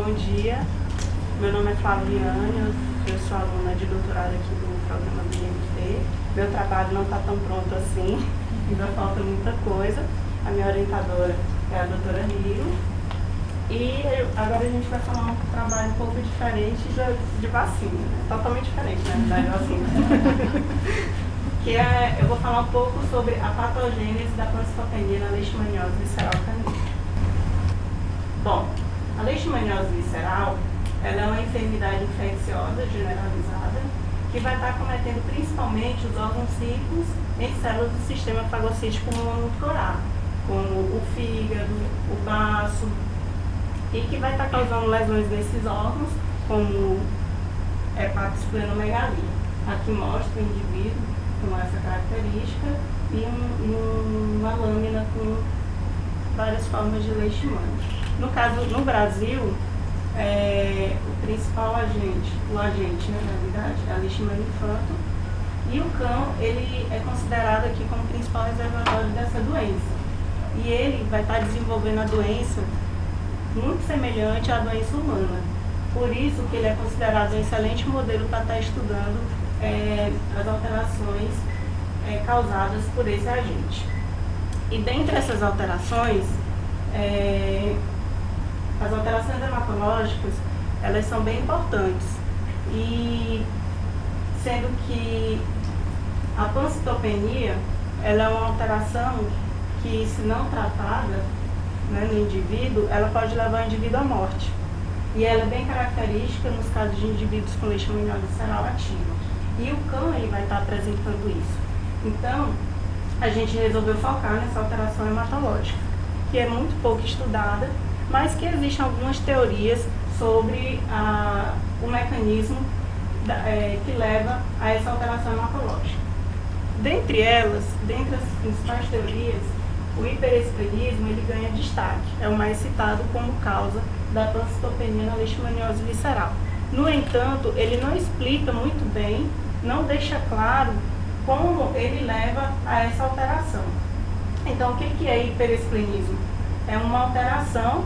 bom dia. Meu nome é Flaviane, eu sou aluna de doutorado aqui do programa do IMT. Meu trabalho não está tão pronto assim, ainda falta muita coisa. A minha orientadora é a doutora Rio. E agora a gente vai falar um trabalho um pouco diferente de vacina, né? Totalmente diferente, né, da vacina. Eu vou falar um pouco sobre a patogênese da pancitopenia na leishmaniose visceral canina. Bom, a leishmaniose visceral ela é uma enfermidade infecciosa generalizada que vai estar cometendo principalmente os órgãos ricos em células do sistema fagocítico mononuclear, como o fígado, o baço, e que vai estar causando lesões nesses órgãos, como hepatosplenomegalia. Aqui mostra o indivíduo com essa característica e uma lâmina com várias formas de leishmania. No caso, no Brasil, o principal agente, na realidade, é a leishmania infanto, e o cão, ele é considerado aqui como principal reservatório dessa doença. E ele vai estar desenvolvendo a doença muito semelhante à doença humana. Por isso que ele é considerado um excelente modelo para estar estudando as alterações causadas por esse agente. E dentre essas alterações, as alterações hematológicas, elas são bem importantes. E sendo que a pancitopenia, ela é uma alteração que, se não tratada, né, no indivíduo, ela pode levar o indivíduo à morte. E ela é bem característica nos casos de indivíduos com leishmaniose visceral ativa. E o cão aí vai estar apresentando isso. Então, a gente resolveu focar nessa alteração hematológica, que é muito pouco estudada, mas que existem algumas teorias sobre o mecanismo que leva a essa alteração hematológica. Dentre as principais teorias, o hiperesplenismo ele ganha destaque, é o mais citado como causa da pancitopenia na leishmaniose visceral. No entanto, ele não explica muito bem, não deixa claro como ele leva a essa alteração. Então, o que é hiperesplenismo? É uma alteração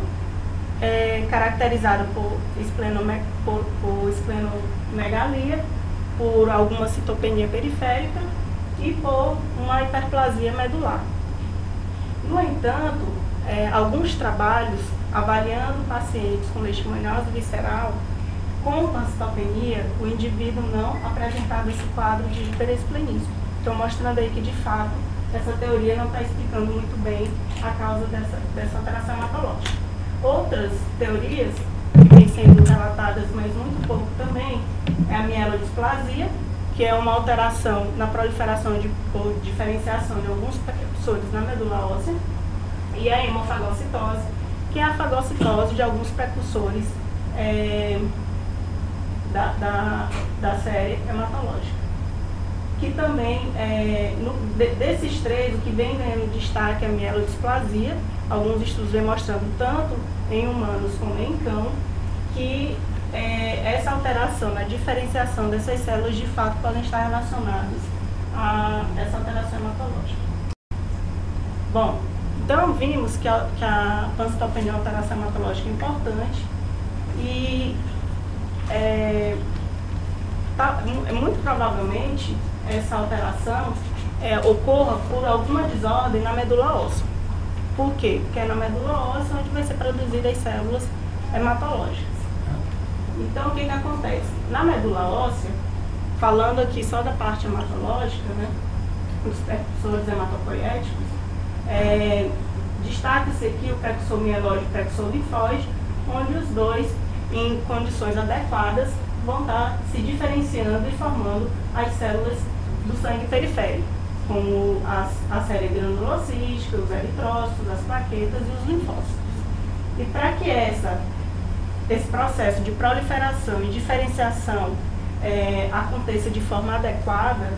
caracterizada por esplenomegalia, por alguma citopenia periférica e por uma hiperplasia medular. No entanto, alguns trabalhos avaliando pacientes com leishmaniose visceral com pancitopenia, o indivíduo não apresentava esse quadro de hiperesplenismo. Estou mostrando aí que, de fato, essa teoria não está explicando muito bem a causa dessa alteração hematológica. Outras teorias, que vêm sendo relatadas, mas muito pouco também, é a mielodisplasia, que é uma alteração na proliferação ou diferenciação de alguns precursores na medula óssea, e a hemofagocitose, que é a fagocitose de alguns precursores da série hematológica. Que também, desses três, o que vem ganhando destaque é a mielodisplasia. Alguns estudos vêm mostrando, tanto em humanos como em cão, que essa alteração na diferenciação dessas células de fato podem estar relacionadas a essa alteração hematológica. Bom, então vimos que a pancitopenia é uma alteração hematológica importante e muito provavelmente essa alteração ocorra por alguma desordem na medula óssea. Por quê? Porque é na medula óssea onde vai ser produzida as células hematológicas. Então, o que acontece? Na medula óssea, falando aqui só da parte hematológica, né, os precursores hematopoéticos, destaca-se aqui o precursor mielóide e o precursor linfóide, onde os dois, em condições adequadas, vão estar se diferenciando e formando as células do sangue periférico, como a série granulocística, os eritrócitos, as plaquetas e os linfócitos. E para que esse processo de proliferação e diferenciação aconteça de forma adequada,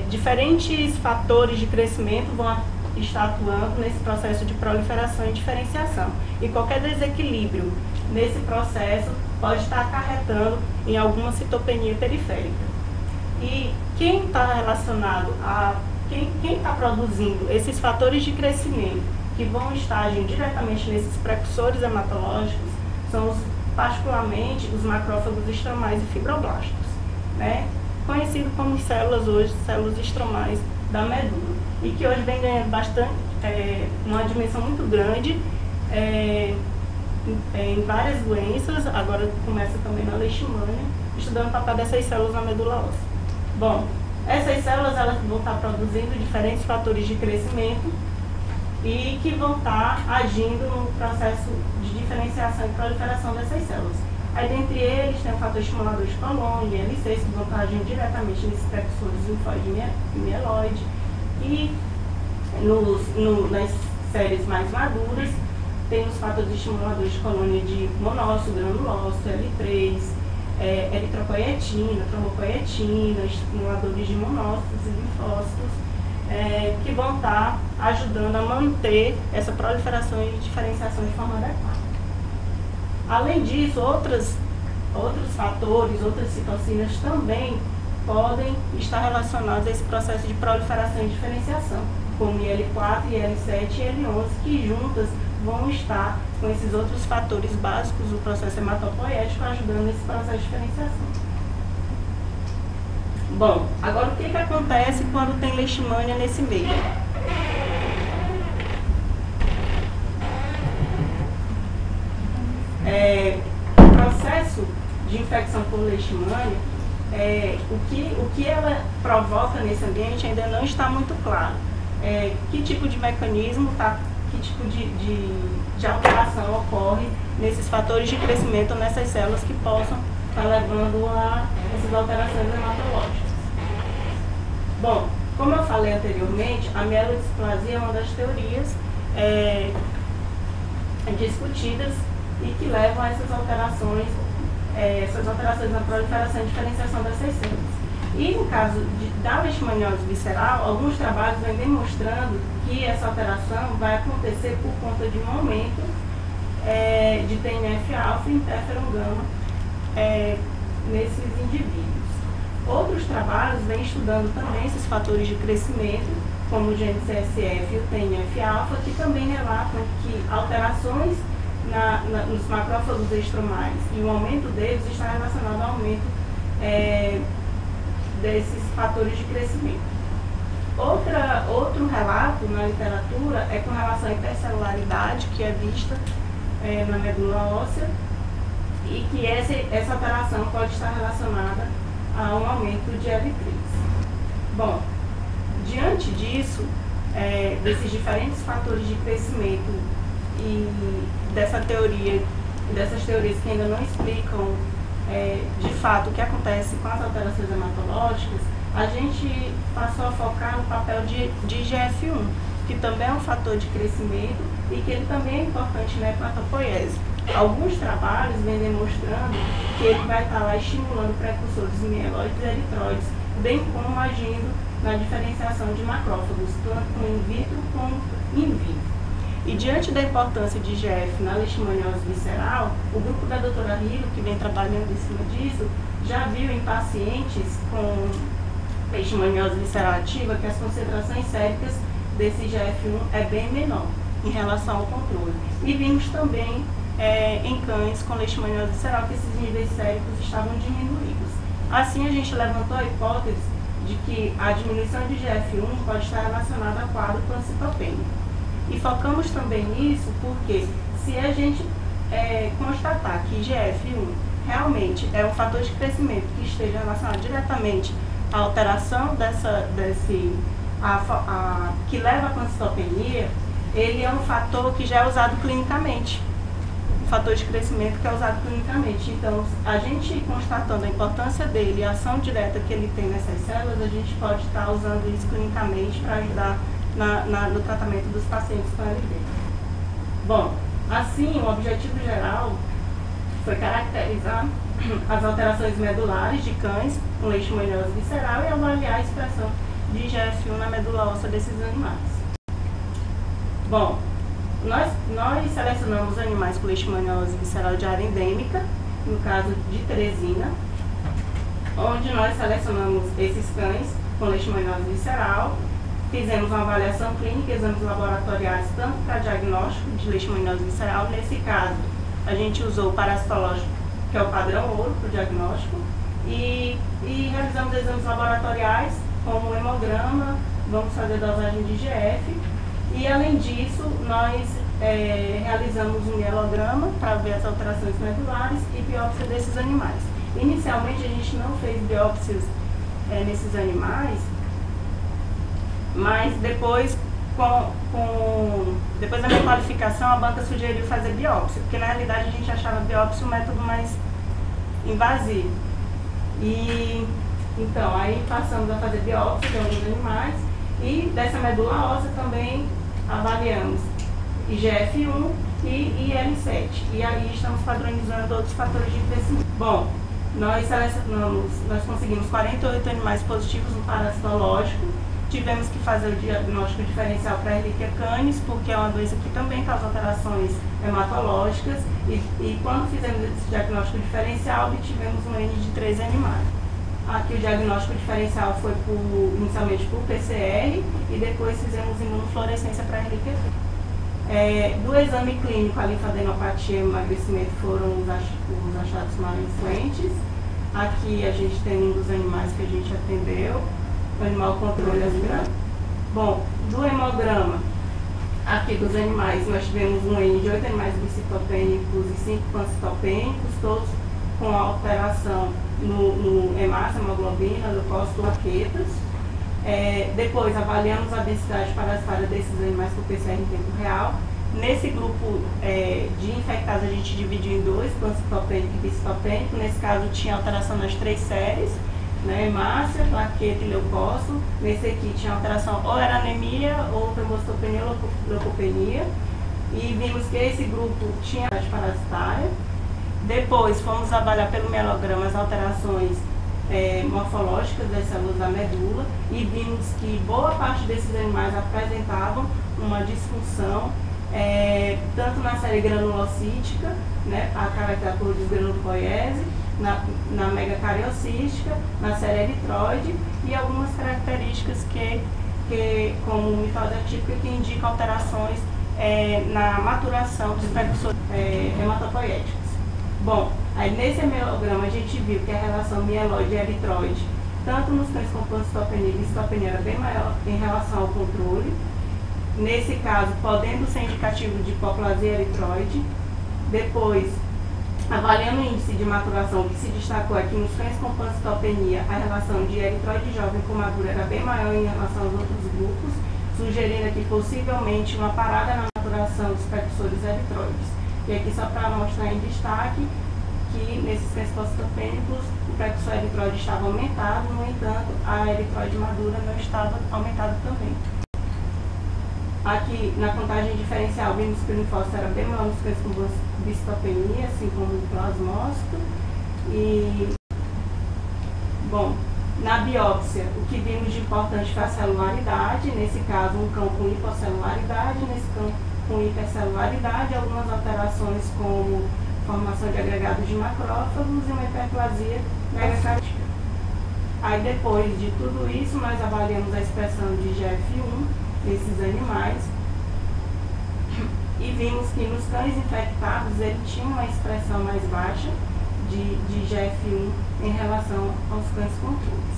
diferentes fatores de crescimento vão estar atuando nesse processo de proliferação e diferenciação. E qualquer desequilíbrio nesse processo pode estar acarretando em alguma citopenia periférica. E quem está relacionado quem está produzindo esses fatores de crescimento que vão estar agindo diretamente nesses precursores hematológicos são particularmente os macrófagos estromais e fibroblastos, né? Conhecido como células hoje, células estromais da medula, e que hoje vem ganhando bastante, uma dimensão muito grande em várias doenças. Agora começa também na leishmania, estudando o papel dessas células na medula óssea. Bom, essas células elas vão estar produzindo diferentes fatores de crescimento e que vão estar agindo no processo de diferenciação e proliferação dessas células. Aí, dentre eles, tem o fator estimulador de colônia, LC, que vão estar agindo diretamente nesses precursores linfóide e mieloide. E nas séries mais maduras, tem os fatores estimuladores de colônia de monócito, granulócito, L3, eritropoietina, trombopoietina, estimuladores de monócitos e linfócitos, que vão estar ajudando a manter essa proliferação e diferenciação de forma adequada. Além disso, outros fatores, outras citocinas também podem estar relacionados a esse processo de proliferação e diferenciação, como IL4, IL7 e IL11, que juntas vão estar com esses outros fatores básicos do processo hematopoético ajudando nesse processo de diferenciação. Bom, agora o que acontece quando tem leishmania nesse meio? O processo de infecção por leishmania, o que ela provoca nesse ambiente ainda não está muito claro. Que tipo de mecanismo, que tipo de alteração ocorre nesses fatores de crescimento nessas células que possam estar levando a essas alterações hematológicas. Bom, como eu falei anteriormente, a mielodisplasia é uma das teorias discutidas e que levam a essas alterações na proliferação e diferenciação dessas células. E no caso da leishmaniose visceral, alguns trabalhos vêm demonstrando que essa alteração vai acontecer por conta de um aumento de TNF-alfa e interferon gama nesses indivíduos. Outros trabalhos vêm estudando também esses fatores de crescimento, como o GNCSF e o TNF-alfa, que também relatam que alterações nos macrófagos estromais e o aumento deles está relacionado ao aumento desses fatores de crescimento. Outro relato na literatura é com relação à hipercelularidade, que é vista na medula óssea, e que essa alteração pode estar relacionada a um aumento de L3. Bom, diante disso, desses diferentes fatores de crescimento e dessas teorias que ainda não explicam de fato o que acontece com as alterações hematológicas, a gente passou a focar no papel de IGF-1, que também é um fator de crescimento e que ele também é importante na hematopoiese. Alguns trabalhos vêm demonstrando que ele vai estar lá estimulando precursores mieloides e eritróides, bem como agindo na diferenciação de macrófagos, tanto in vitro como in vivo. E diante da importância de IGF na leishmaniose visceral, o grupo da doutora Hiro, que vem trabalhando em cima disso, já viu em pacientes com leishmaniose visceral ativa que as concentrações séricas desse IGF-1 é bem menor em relação ao controle. E vimos também em cães com leishmaniose visceral que esses níveis séricos estavam diminuídos. Assim, a gente levantou a hipótese de que a diminuição de IGF-1 pode estar relacionada a quadro pancitopênico. E focamos também nisso porque, se a gente constatar que IGF-1 realmente é um fator de crescimento que esteja relacionado diretamente à alteração que leva à pancitopenia, ele é um fator que já é usado clinicamente, um fator de crescimento que é usado clinicamente. Então, a gente constatando a importância dele e a ação direta que ele tem nessas células, a gente pode estar usando isso clinicamente para ajudar no tratamento dos pacientes com LD. Bom, assim, o objetivo geral foi caracterizar as alterações medulares de cães com leishmaniose visceral e avaliar a expressão de IGF-1 na medula óssea desses animais. Bom, nós selecionamos animais com leishmaniose visceral de área endêmica, no caso de Teresina, onde nós selecionamos esses cães com leishmaniose visceral. Fizemos uma avaliação clínica, exames laboratoriais, tanto para diagnóstico de leishmaniose visceral, nesse caso, a gente usou o parasitológico, que é o padrão ouro para o diagnóstico, e realizamos exames laboratoriais, como o hemograma, vamos fazer dosagem de IGF, e além disso, nós realizamos um mielograma para ver as alterações medulares e biópsia desses animais. Inicialmente, a gente não fez biópsias nesses animais, mas depois, depois da minha qualificação, a banca sugeriu fazer biópsia, porque na realidade a gente achava a biópsia um método mais invasivo. E então, aí passamos a fazer biópsia de alguns animais e dessa medula óssea também avaliamos IGF-1 e IL-7. E aí estamos padronizando outros fatores de crescimento. Bom, nós conseguimos 48 animais positivos no parasitológico. Tivemos que fazer o diagnóstico diferencial para a Ehrlichia canis, porque é uma doença que também causa alterações hematológicas. E quando fizemos esse diagnóstico diferencial, obtivemos um N de 13 animais. Aqui o diagnóstico diferencial foi inicialmente por PCR e depois fizemos imunofluorescência para a Ehrlichia canis. Do exame clínico, a linfadenopatia e emagrecimento foram os achados mais influentes. Aqui a gente tem um dos animais que a gente atendeu, o animal controle aspirado. Bom, do hemograma, aqui dos animais, nós tivemos um N de 8 animais bicitopênicos e 5 pancitopênicos, todos com alteração no hemácia, hemoglobina, leucócito, plaquetas. Depois avaliamos a densidade parasitária desses animais com PCR em tempo real. Nesse grupo de infectados a gente dividiu em dois, pancitopênico e bicitopênico. Nesse caso tinha alteração nas 3 séries, né, hemácia, plaqueta e leucócito. Nesse aqui tinha alteração ou era anemia ou trombocitopenia ou leucopenia. E vimos que esse grupo tinha parasitária. Depois fomos avaliar pelo mielograma as alterações morfológicas das células da medula e vimos que boa parte desses animais apresentavam uma disfunção, tanto na série granulocítica, né, a caracterizada por desgranulopoiese, na megacariocística, na série eritroide e algumas características como mitose atípica, que indicam alterações na maturação dos precursores hematopoéticos. Bom, aí nesse hemograma a gente viu que a relação mieloide e eritroide, tanto nos cães com pancitopenia e bicitopenia, era bem maior em relação ao controle. Nesse caso, podendo ser indicativo de hipoplasia eritroide. Depois, avaliando o índice de maturação, que se destacou aqui nos cães com pancitopenia, a relação de eritroide jovem com madura era bem maior em relação aos outros grupos, sugerindo aqui possivelmente uma parada na maturação dos precursores eritroides. E aqui só para mostrar em destaque que nesses cães pancitopênicos o precursor eritroide estava aumentado, no entanto a eritroide madura não estava aumentada também. Aqui na contagem diferencial vimos que o linfócito era bem maior nos cães com bicitopenia, assim como o plasmócito. E, bom, na biópsia, o que vimos de importante foi a celularidade, nesse caso um cão com hipocelularidade, nesse cão com hipercelularidade, algumas alterações como formação de agregados de macrófagos e uma hiperplasia megacariótica. Aí depois de tudo isso, nós avaliamos a expressão de IGF-1 nesses animais e vimos que nos cães infectados ele tinha uma expressão mais baixa de IGF-1 em relação aos cães controles.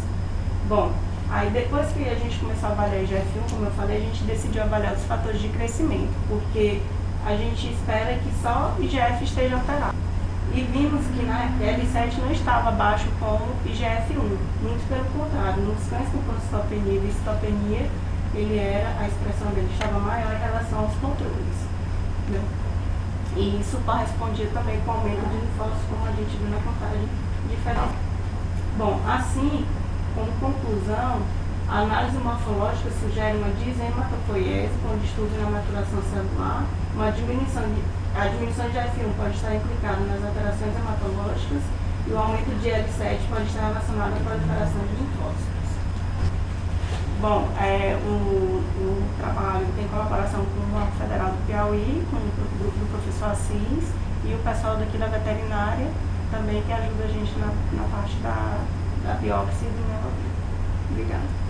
Bom, aí depois que a gente começou a avaliar IGF-1, como eu falei, a gente decidiu avaliar os fatores de crescimento, porque a gente espera que só IGF esteja alterado. E vimos que na IL-7 não estava abaixo com IGF-1, muito pelo contrário, nos cães com pancitopenia e bicitopenia, a expressão dele estava maior em relação aos controles, né? E isso correspondia também com o aumento de linfócitos, como a gente viu na contagem diferencial. Bom, assim, como conclusão, a análise morfológica sugere uma disematopoiese com distúrbio na maturação celular, a diminuição de IGF-1 pode estar implicada nas alterações hematológicas e o aumento de IL-7 pode estar relacionado à proliferação de linfócitos. Bom, o trabalho tem colaboração com o Banco Federal do Piauí, com o grupo do professor Assis e o pessoal daqui da veterinária também, que ajuda a gente na parte da biópsia e do mielograma. Obrigada.